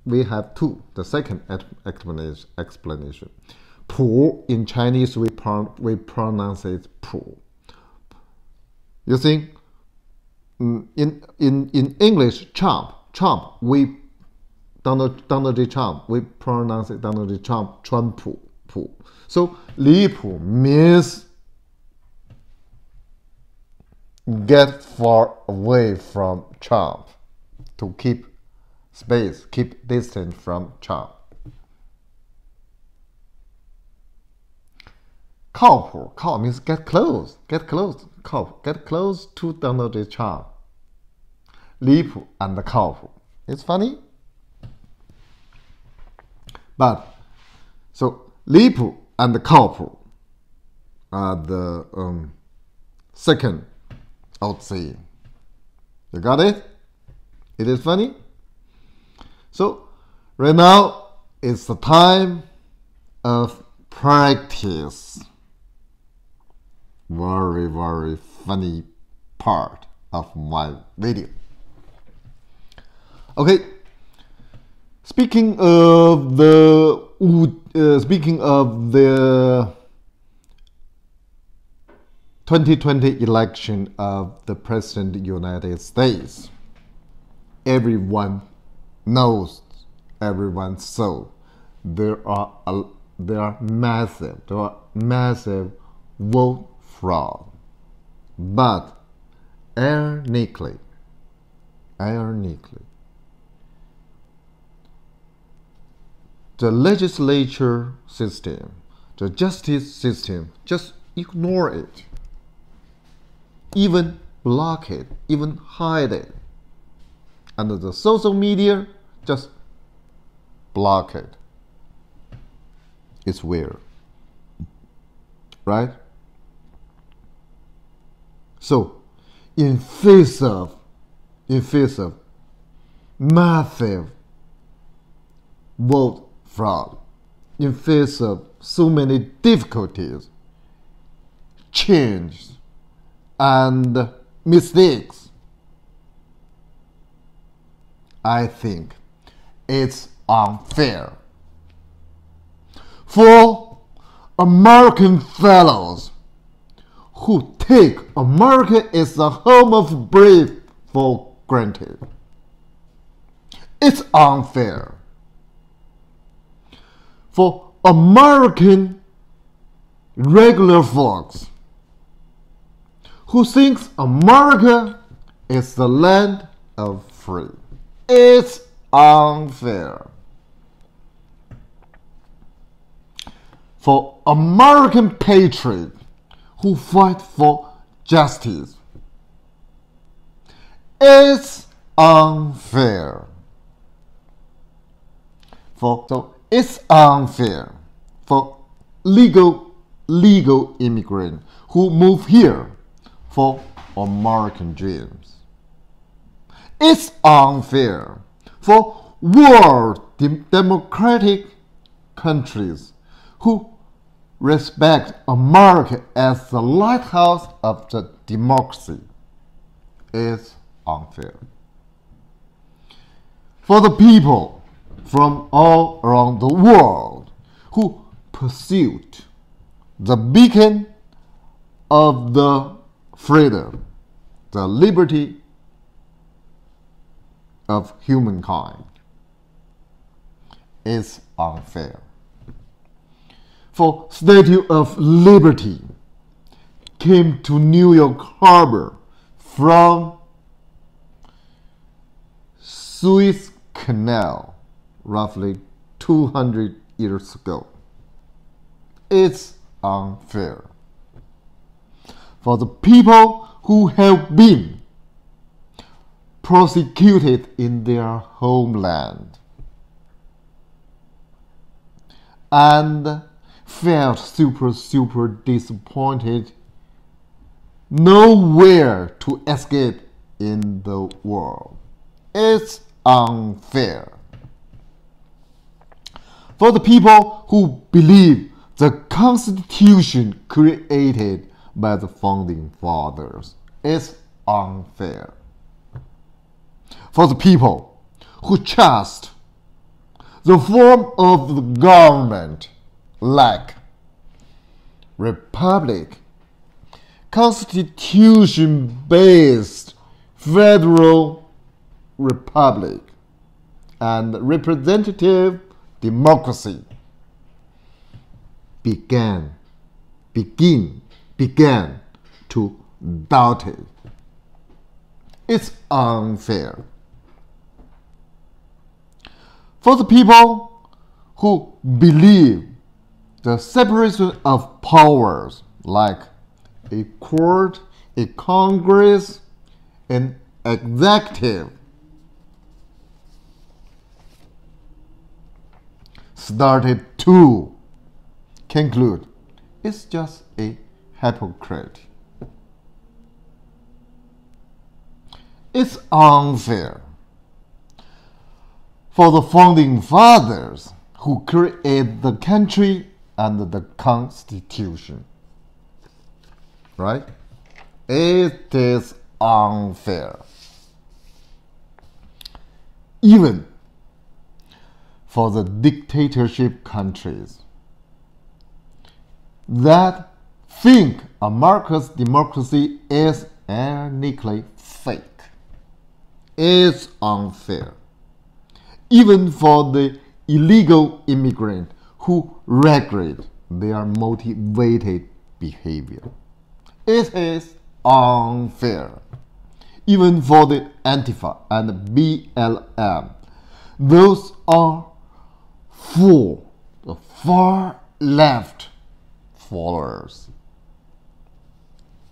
we have two. The second explanation. 谱 in Chinese we pronounce it 谱. You think in English Trump we Donald J. Trump we pronounce it Donald J. Trump 川普. So 离谱 means get far away from Trump, to keep space, keep distance from Trump. 靠谱 靠 means get close, get close to Donald J. Trump. 离谱 and 靠谱. It's funny, but so 离谱 and 靠谱 are the second out saying. You got it? It is funny. So right now it's the time of practice. Very, very funny part of my video. Okay. Speaking of the 2020 election of the President of the United States, everyone knows, everyone saw, there are massive vote fraud. But ironically, the legislature system, the justice system, just ignore it, even block it, even hide it. And the social media just block it. It's weird, right? So, in face of massive vote fraud, in face of so many difficulties, change, and mistakes, I think it's unfair for American fellows who take America as the home of brave for granted. It's unfair for American regular folks who thinks America is the land of free. It's unfair for American patriots who fight for justice. It's unfair. So it's unfair for legal immigrants who move here for American dreams. It's unfair for world democratic countries who respect America as the lighthouse of the democracy. It's unfair for the people from all around the world who pursued the beacon of the freedom, the liberty of humankind. Is unfair for Statue of Liberty came to New York Harbor from Suez Canal roughly 200 years ago. It's unfair for the people who have been prosecuted in their homeland and felt super disappointed, nowhere to escape in the world. It's unfair for the people who believe the Constitution created by the Founding Fathers. It's unfair for the people who trust the form of the government, like republic, constitution-based federal republic, and representative democracy began to doubt it. It's unfair. For the people who believe the separation of powers, like a court, a Congress, an executive, started to conclude it's just a hypocrite. It's unfair for the founding fathers who created the country and the Constitution. Right? It is unfair. Even for the dictatorship countries that think America's democracy is ethnically fake. It's unfair. Even for the illegal immigrant who regret their motivated behavior. It is unfair. Even for the Antifa and BLM. Those are for the far left followers.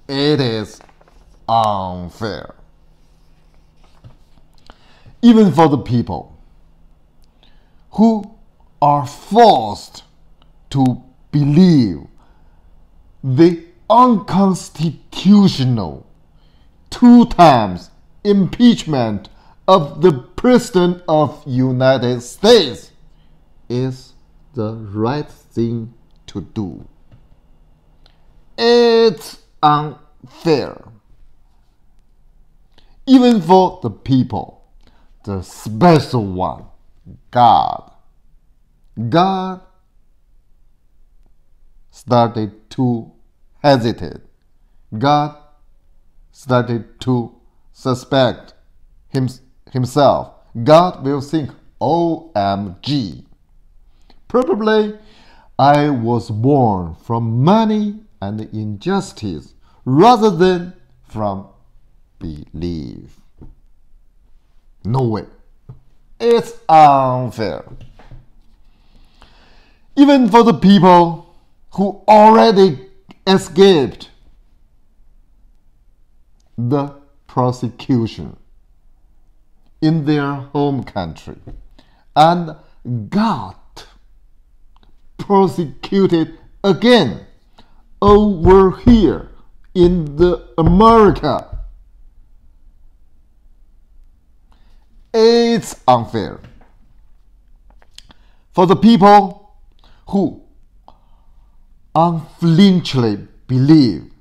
It is unfair. Even for the people who are forced to believe the unconstitutional 2 times impeachment of the President of United States is the right thing to do. It's unfair. Even for the people, the special one, God. God started to hesitate. God started to suspect himself. God will think, OMG. Probably I was born from money and injustice rather than from belief. No way. It's unfair. Even for the people who already escaped the prosecution in their home country and got prosecuted again over here in the America. It's unfair. For the people who unflinchingly believe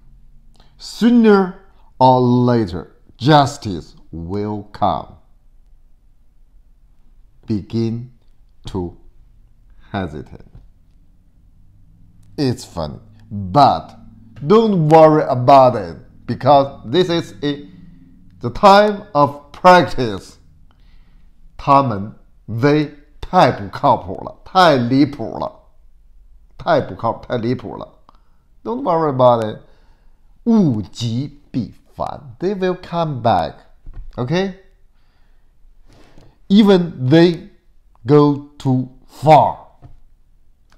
sooner or later justice will come, begin to hesitate. It's funny, but don't worry about it because this is the time of practice. 他们 they 太不靠谱了，太离谱了，太不靠谱，太离谱了。Don't worry about it. 物极必反. They will come back. Okay? Even they go too far.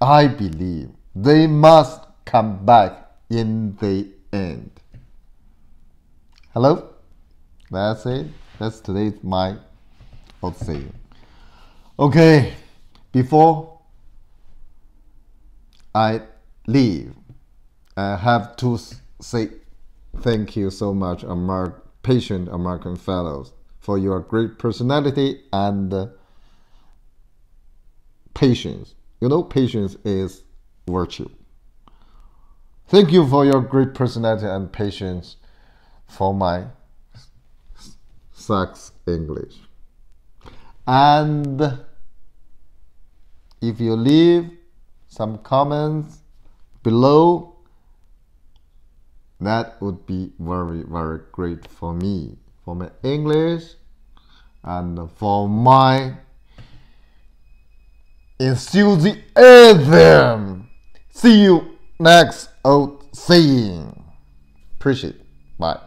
I believe they must come back in the end. Hello? That's it. That's today's my saying. Okay, before I leave, I have to say thank you so much, patient American fellows, for your great personality and patience. You know, patience is virtue. Thank you for your great personality and patience for my sucks English. And If you leave some comments below, that would be very, very great for me, for my English, and for my enthusiasm. See you next old saying. Appreciate it. Bye.